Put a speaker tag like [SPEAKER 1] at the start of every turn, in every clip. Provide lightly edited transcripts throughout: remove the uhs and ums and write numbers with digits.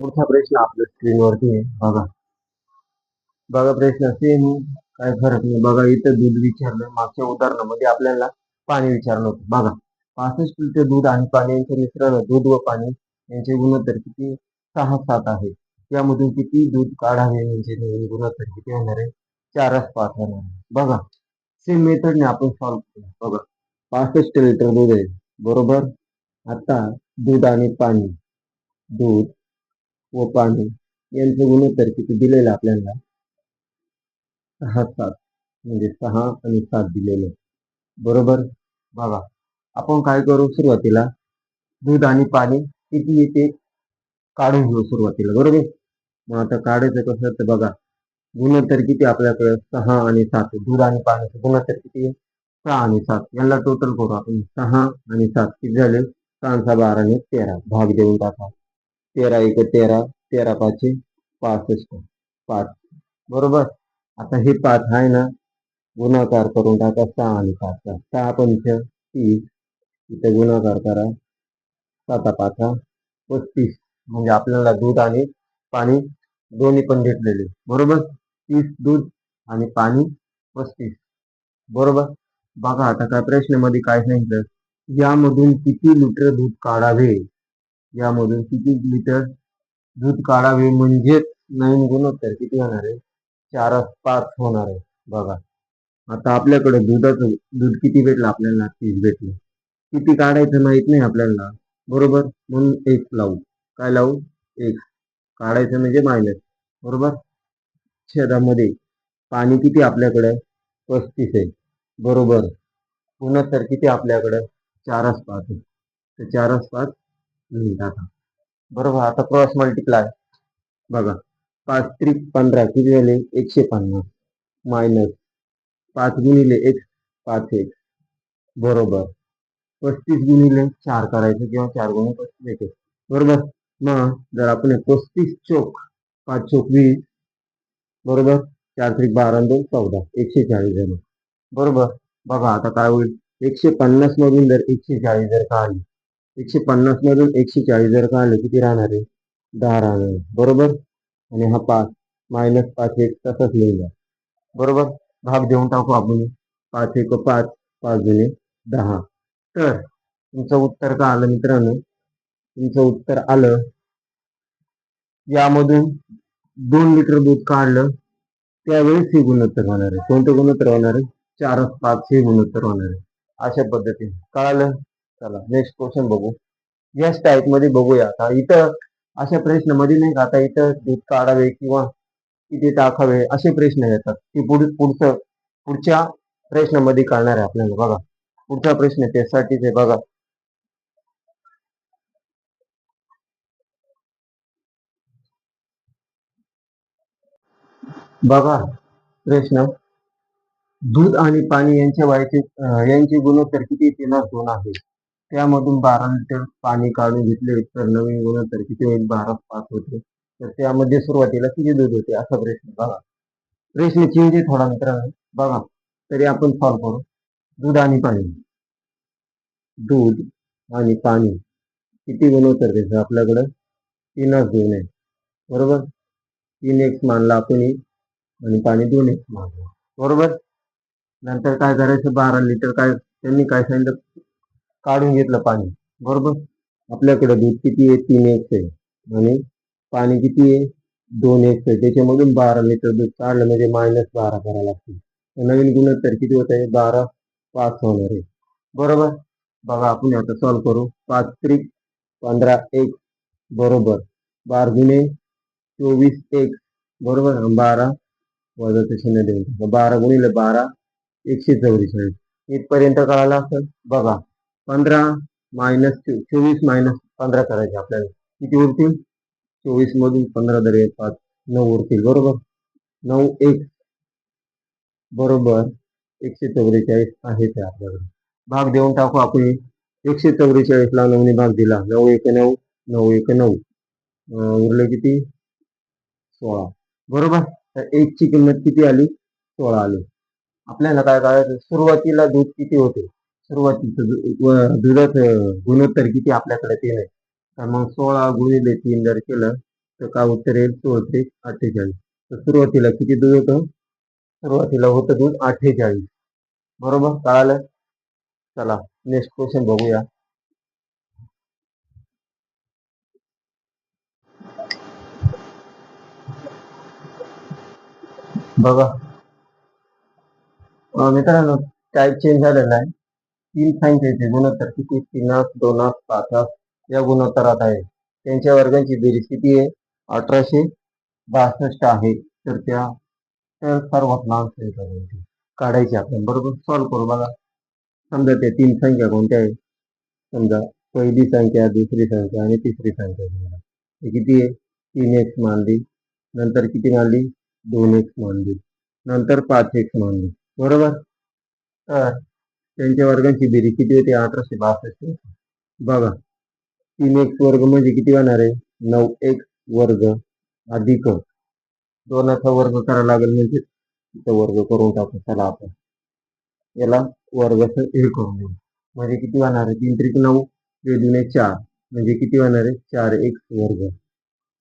[SPEAKER 1] पुढचा प्रश्न आपल्या स्क्रीनवरती आहे. बघा बघा प्रश्न सेम काय फरक नाही. बघा इथं दूध विचारलं, मागच्या उदाहरणामध्ये आपल्याला पाणी विचारलं होतं. बघा 65 लिटर दूध आणि पाणी यांचे मिश्रण, दूध व पाणी यांचे गुणोत्तर किती 6:7 आहे. यामधून किती दूध काढावे म्हणजे नवीन गुणोत्तर किती होणार आहे 4:5 होणार आहे. बघा सेम मेथडने आपण सॉल्व्ह करू. बघा 65 लिटर दूध आहे बरोबर. आता दूध आणि पाणी, दूध व पाणी यांचं गुणोत्तर किती दिलेलं आपल्याला 6:7 म्हणजे 6 आणि 7 दिलेले बरोबर. बघा आपण काय करू सुरुवातीला दूध आणि पाणी किती येते काढून घेऊ सुरुवातीला बरोबर. मग आता काढायचं कसं तर बघा गुणोत्तर किती आपल्याकडे 6 आणि 7 दूध आणि पाण्याचं गुणोत्तर किती आहे 6 आणि 7 यांना टोटल करू आपण 6 आणि 7 किती झाले 6 12 आणि 13 भाग देऊन टाका 13 1 13 13 5 65 5 बरोबर. आता हे 5 आहे ना गुणाकार करून टाका 6 आणि 5 6 पंच 30 इथे गुणाकार करा 7 5 35 म्हणजे आपल्याला दूध आणि पाणी दोन्ही पण घेतलेले बरोबर. 30 दूध आणि पाणी 35 बरोबर. बघा आता काय प्रश्नामध्ये काय सांगितलं यामधून किती लिटर दूध काढावे, यामधून किती लिटर दूध काढावे म्हणजेच नवीन गुणोत्तर किती होणार आहे 4:5 होणार आहे. बघा आता आपल्याकडे दुधाचं दूध किती भेटलं आपल्याला 30 भेटलं. किती काढायचं माहित नाही आपल्याला बरोबर म्हणून एक लावू. काय लावू एक. काढायचं म्हणजे मायनस बरोबर. छेदामध्ये पाणी किती आपल्याकडे 35 आहे बरोबर. गुणोत्तर किती आपल्याकडे 4:5 आहे तर 4:5 लिहून टाका बरोबर. आता क्रॉस मल्टिप्लाय बघा 5 त्रिक 15 किती झाले 150 मायनस 5 गुणिले x 5x बरोबर 35 गुणिले 4 करायचं किंवा 4 गुणिले 35 येते बरोबर. मग जर आपण 35 चोक 5 चोक 20 बरोबर 4 त्रिक 12 आणि 2 14 140 झाले बरोबर. बघा आता काय होईल 150 मधून जर 140 जर का आली 150 मधून 140 जर का आले किती राहणार आहे 10 राहणार आहे बरोबर. आणि हा 5 मायनस 5 एक तसंच लिहून द्या बरोबर. भाग देऊन टाकू आपण 5 1 5 5 गुणे 10. तर तुमचं उत्तर का आलं मित्रांनो, तुमचं उत्तर आलं यामधून 2 लिटर दूध काढलं त्यावेळेस हे गुणोत्तर होणार आहे. कोणतं गुणोत्तर होणार आहे 4:5 हे गुणोत्तर होणार आहे. अशा पद्धतीने कळालं. चला नेक्स्ट क्वेश्चन बघू. याच टाईप मध्ये बघूया. आता इथं अशा प्रश्नामध्ये नाही का आता इथं दूध काढावे किंवा किती टाकावे असे प्रश्न येतात ते पुढच्या प्रश्नामध्ये कळणार आहे आपल्याला. बघा पुढचा प्रश्न त्यासाठीच आहे. बघा बघा प्रश्न दूध आणि पाणी यांचे गुणोत्तर किती 3:2 आहे. त्यामधून 12 लिटर पाणी काढून घेतले तर नवीन गुणोत्तर किती होईल 12:5 होते. तर त्यामध्ये सुरुवातीला किती दूध होते असा प्रश्न. बघा प्रश्न चेंज आहे थोडा मित्रांनो. बघा तरी आपण सॉल्व करू. दूध आणि पाणी, दूध आणि पाणी किती गुणोत्तर द्यायचं आपल्याकडं 3:2 आहे बरोबर. 3x मानला आपण आणि पाणी 2x मानलं बरोबर. नंतर काय करायचं 12 लिटर काय त्यांनी काय सांगितलं काढून घेतलं पाणी बरोबर. आपल्याकडे दूध किती आहे 3x आहे आणि पाणी किती आहे 2x आहे. त्याच्यामधून 12 लिटर दूध काढलं म्हणजे -12 करायला लागतील. नवीन गुणोत्तर किती होत आहे 12:5 होणार आहे बरोबर. बघा आपण आता सॉल्व करू. 5 त्रिक 15 x बरोबर 12 गुणे 24 x बरोबर 12 वजाचे 0 देऊन 12 गुणिले 12 144 इथपर्यंत कळालं असेल. बघा 15 मायनस 24 मायनस 15 करायचे आपल्याला किती उरतील 24 मधून 15 दर 5 9 उरतील बरोबर. 9 x बरोबर 144 आहे ते आपल्याकडे. भाग देऊन टाकू आपण 144 ला 9 ने भाग दिला 9 1 9 9 1 9 उरले किती 16 बरोबर. तर एक ची किंमत किती आली 16 आली. आपल्याला काय करायचं सुरुवातीला दूध किती होते सुरुवातीचं दुधाचं गुणोत्तर किती आपल्याकडे 3 आहे. तर मग 16 गुणिले 3 जर केलं तर काय उत्तर येईल 16 × 48. तर सुरुवातीला किती दूध होतं? सुरुवातीला होतं दूध 48. बरोबर, कळालं? चला नेक्स्ट क्वेश्चन बघूया. बघा मित्रांनो, टाईप चेंज झालेला आहे. 3 संख्येचे गुणोत्तर किती? 3 2 5 या गुणोत्तरात आहे. त्यांच्या वर्गांची बेरीज किती आहे? 1862 आहे. तर सर्वात लहान संख्या कोणती काढायची आपण. बरोबर, सॉल्व्ह करू. बघा, समजा त्या 3 संख्या कोणत्या आहेत? समजा पहिली संख्या, दुसरी संख्या आणि तिसरी संख्या. हे किती आहे? 3x मानली, नंतर किती मानली? 2x मानली, नंतर 5x मानली. बरोबर, तर त्यांच्या वर्गांची बेरीज किती होती? 1862. बघा, 3x वर्ग म्हणजे किती होणार आहे? 9x वर्ग अधिक 2चा वर्ग करावा लागेल, म्हणजे तिथं वर्ग करून टाकू. चला आपण याला वर्गाचं हे करून देऊ. म्हणजे किती होणार आहे? 3 त्रिक 9, 2 दुणे 4, म्हणजे किती होणार आहे? 4x वर्ग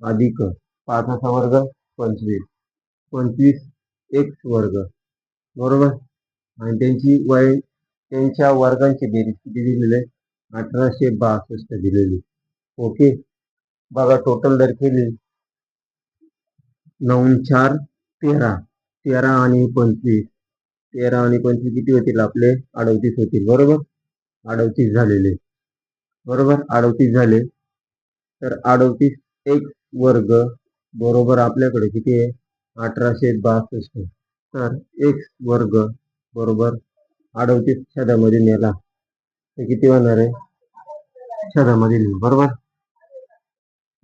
[SPEAKER 1] अधिक 5चा वर्ग 25, 25x वर्ग. बरोबर, आणि त्यांच्या वर्गांची बेरीज किती दिलेली आहे? 1862 दिलेली. ओके, बघा टोटल जर केली 9 4 13, 13 आणि 25, 13 आणि 25 किती होतील आपले? 38 होतील. बरोबर, 38 झालेले. बरोबर, 38 झाले. तर 38x वर्ग बरोबर आपल्याकडे किती आहे? 1862. तर x वर्ग बरोबर 38 छेदामध्ये नेला तर किती होणार आहे? छेदामध्ये लिहू. बरोबर,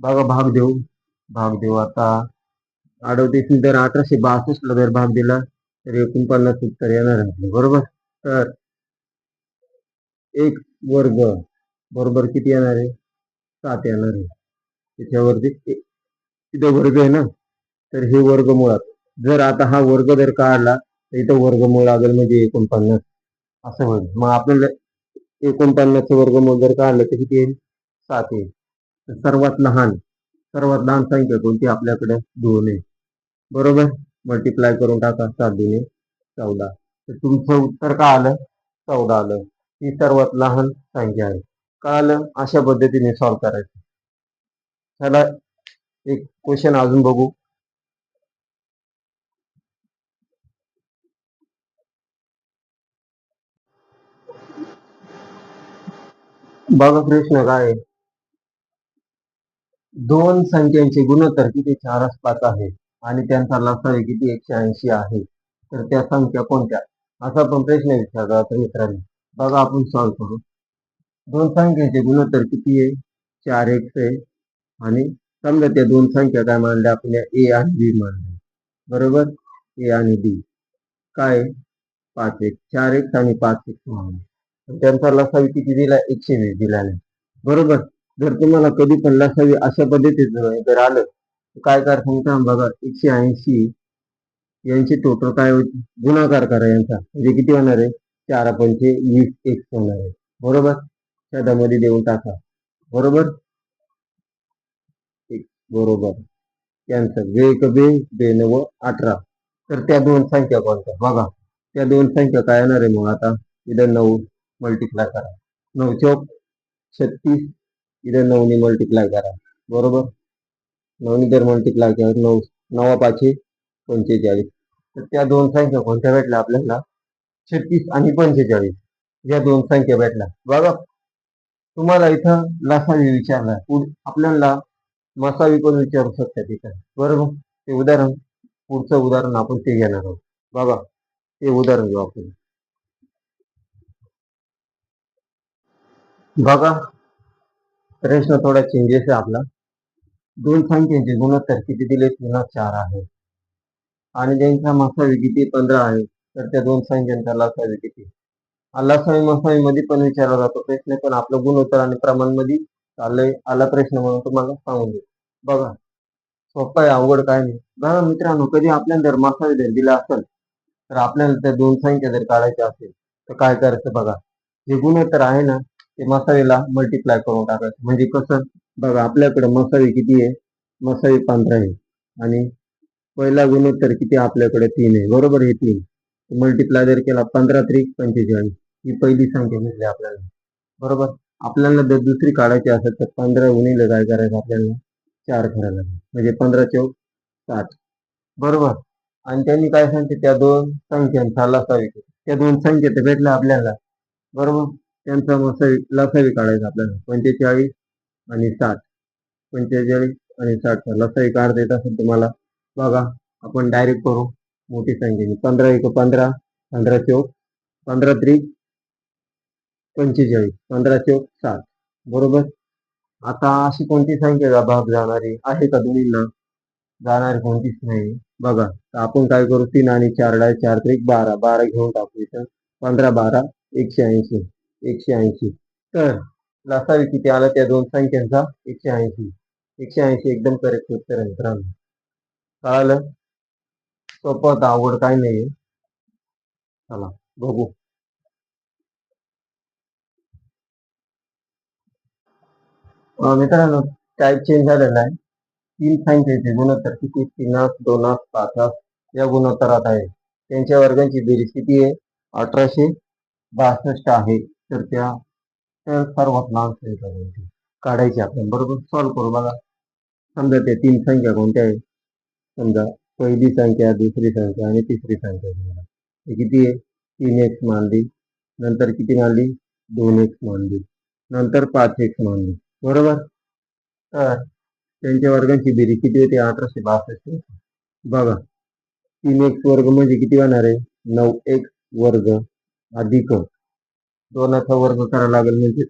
[SPEAKER 1] बघा भाग देऊ आता. 38 जर 1862 जर भाग दिला तर 49 उत्तर येणार आहे. बरोबर, तर x वर्ग बरोबर किती येणार आहे? 7 येणार आहे. त्याच्यावरती इथं वर्ग आहे ना, तर हे वर्गमुळात जर आता हा वर्ग जर काढला तर इथं वर्गमूळ लागेल, म्हणजे 49 असं होईल. मग आपल्याला 49चं वर्गमूळ जर काढलं तर किती येईल? 7 येईल. सर्वात लहान संख्या कोणती आपल्याकडे? 2 आहे. बरोबर, मल्टिप्लाय करून टाका. 7 दुणे 14. तर तुमचं उत्तर काय आलं? 14 आलं. ही सर्वात लहान संख्या आहे. कळालं? अशा पद्धतीने सॉल्व्ह करायचं. चला एक क्वेश्चन अजून बघू. बघा प्रश्न काय आहे? 2 संख्यांचे गुणोत्तर किती? 4/5 आहे आणि त्यांचा लसावी किती? 180 आहे. तर त्या संख्या कोणत्या? असा पण प्रश्न विचारला तर मित्रांनो, बघा आपण सॉल्व्ह करू. 2 संख्यांचे गुणोत्तर किती आहे? 4x आहे. आणि समजा त्या 2 संख्या काय मानल्या आपल्या? a आणि b मानल्या. बरोबर, a आणि b काय? 5x, 4x आणि 5x मानले. त्यांचा लसावी किती दिला? 120 दिला नाही. बरोबर, जर तुम्हाला कधी पण लसावी अशा पद्धतीचं जर आलं तर काय करायचं? बघा, 180 यांची टोटल काय होती? गुणाकार करा यांचा, म्हणजे किती होणार आहे? 4 पंचे 20x होणार आहे. बरोबर, छेदामध्ये देऊन टाका. बरोबर, बरोबर, कॅन्सल. 2 18. तर त्या 2 संख्या कोणत्या? बघा, त्या 2 संख्या काय येणार आहे? मग आता इथं 9 मल्टिप्लाय करा. 9 चौक 36, इथं 9 ने मल्टिप्लाय करा. बरोबर, 9 ने जर मल्टिप्लाय केलं 9 9 5 45. तर त्या 2 संख्या कोणत्या भेटल्या आपल्याला? 36 आणि 45 या 2 संख्या भेटल्या. बघा, तुम्हाला इथं लसावी विचारला, आपल्याला मसावी पण विचारू शकतात इथं. बरोबर, ते उदाहरण पुढचं उदाहरण आपण ते घेणार आहोत. बघा, ते उदाहरण घेऊ आपण. बघा, प्रश्न थोडा चेंजेस आहे आपला. 2 संख्यांचे गुणोत्तर किती दिले? 3/4 आहे आणि त्यांचा मसावी किती? 15 आहे. तर त्या 2 संख्यांचा लसावी किती? लसावी मसावी मध्ये पण विचारला जातो प्रश्न, पण आपलं गुणोत्तर आणि प्रमाण मध्ये चाललंय आला प्रश्न म्हणून तुम्हाला सांगून देतो. बघा, सोपं आहे, अवघड काय नाही. बघा मित्रांनो, कधी आपल्याला जर मसावी जर दिला असेल तर आपल्याला त्या 2 संख्या जर काढायच्या असेल तर काय करायचं? बघा, जे गुणोत्तर आहे ना ते मसावीला मल्टिप्लाय करून टाकायचं. म्हणजे कसं? बघा, आपल्याकडे मसावी किती आहे? मसाई 15 आहे आणि पहिला गुणोत्तर किती आपल्याकडे 3 आहे, बरोबर. हे 3 मल्टिप्लाय जर केला 15 त्रिक 45 ही पहिली संख्या मिळाली आपल्याला, बरोबर. आपल्याला जर दुसरी काढायची असेल तर 15 गुणिले काय करायचं आपल्याला 4 करायला लागेल, म्हणजे 15 चौक 60, बरोबर. आणि त्यांनी काय सांगते त्या दोन संख्यांचा लसावी, त्या दोन संख्या तर भेटल्या आपल्याला, बरोबर. त्यांचा लसावी काढायचा आपल्याला 45 आणि 60, 45 आणि 60 लसावी काढता येत असेल तुम्हाला बघा. आपण डायरेक्ट करू मोठी संख्येने. 15 एक 15, 15 चौक 15 त्रिक 45, 15 चौक 60, बरोबर. आता अशी कोणती संख्या भाग जाणारी आहे का दोन्हींना? जाणारी कोणतीच नाही बघा. तर आपण काय करू, 3 आणि 4 डाय 4 त्रिक 12, 12 घेऊन टाकू इथं. 15 12 180, 180. तर लसावी किती आला त्या दोन संख्यांचा? 180. 180 एकदम करेक्ट उत्तर आहे मित्रांनो. कळालं? सोपं तर अवघड काही नाहीये. चला बघू. मित्रांनो टाईप चेंज झालेला आहे. 3 संख्येचे गुणोत्तर किती? 3 2 5 या गुणोत्तरात आहे. त्यांच्या वर्गांची बेरीज किती आहे? 1862 आहे. तर त्या सर्वात लहान संख्या कोणती काढायची आपण, बरोबर. सॉल्व्ह करू बघा. समजा त्या 3 संख्या कोणत्या आहे? समजा पहिली संख्या, दुसरी संख्या आणि तिसरी संख्या. हे किती आहे? 3x मानली, नंतर किती मानली? 2x मानली, नंतर 5x मानली, बरोबर. तर त्यांच्या वर्गांची बेरीज किती होती? 1862. बघा 3x वर्ग म्हणजे किती होणार आहे? 9x वर्ग अधिक 2चा वर्ग करावा लागेल, म्हणजे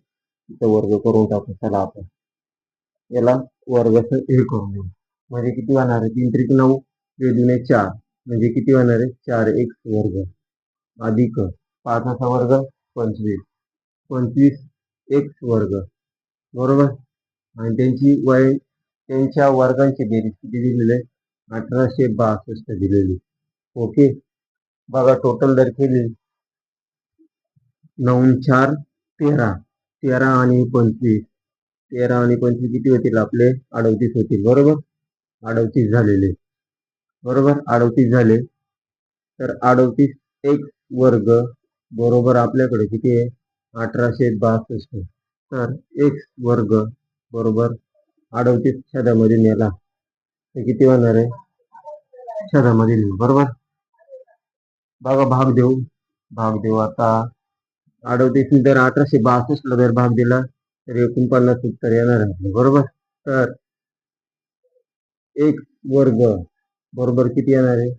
[SPEAKER 1] इथं वर्ग करून टाकू. चला आपण याला वर्ग हे करून घेऊ, म्हणजे किती होणार आहे? 3 त्रिक 9, 2 4, म्हणजे किती होणार आहे? 4x वर्ग अधिक 5चा वर्ग 25, 25x वर्ग, बरोबर. आणि त्यांच्या वर्गांची बेरीज किती दिलेली आहे? 1862 दिलेली. ओके. बघा टोटल जर केली 9 4 13, 13 आणि 25, 13 आणि 25 किती होतील आपले? 38 होतील, बरोबर. 38 झालेले, बरोबर. 38 झाले. तर 38x वर्ग बरोबर आपल्याकडे किती आहे? 1862. तर x वर्ग बरोबर 38 छेदामध्ये नेला तर किती होणार आहे? छेदामध्ये लिहू, बरोबर. बघा भाग देऊ आता. 38 जर 1862 जर भाग दिला तर 49 उत्तर येणार आहे, बरोबर. तर x वर्ग बरोबर किती येणार आहे?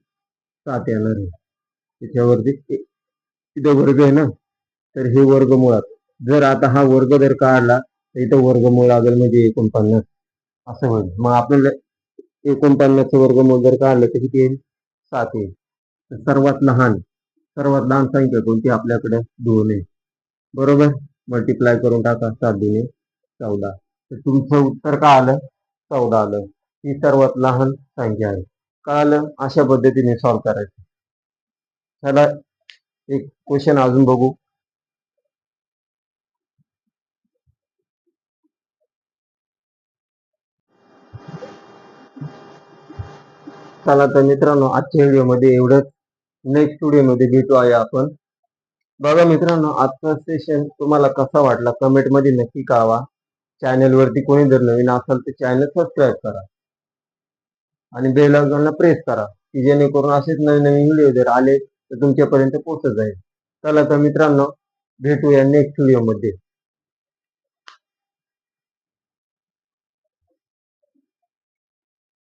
[SPEAKER 1] 7 येणार आहे. त्याच्यावरती इथं वर्ग आहे ना, तर हे वर्गमुळात जर आता हा वर्ग जर काढला तर इथं वर्गमूळ लागेल, म्हणजे 49 असं होईल. मग आपल्याला 49 वर्गमूळ जर काढलं तर किती येईल? 7 येईल. सर्वात लहान संख्या कोणती आपल्याकडे? 2 आहे, बरोबर. मल्टिप्लाय करून टाका. 7 दुने 14. तर तुमचं उत्तर काय आलं? 14 आलं. ही सर्वात लहान संख्या आहे. कळालं? अशा पद्धतीने सॉल्व्ह करायचं. चला एक क्वेश्चन अजून बघू. चला तर मित्रांनो आजच्या व्हिडिओमध्ये एवढंच. नेक्स्ट व्हिडिओमध्ये भेटू आहे आपण. बघा मित्रांनो आजचा सेशन तुम्हाला कसा वाटला कमेंट मध्ये नक्की कळवा. चॅनल वरती कोणी जर नवीन असाल तर चॅनल सबस्क्राईब करा आणि बेल आयकॉनला प्रेस करा, की जेणेकरून असेच नवीन नवीन व्हिडिओ जर आले तर तुमच्यापर्यंत पोहोचत जाईल. चला तर मित्रांनो भेटूया नेक्स्ट व्हिडिओमध्ये.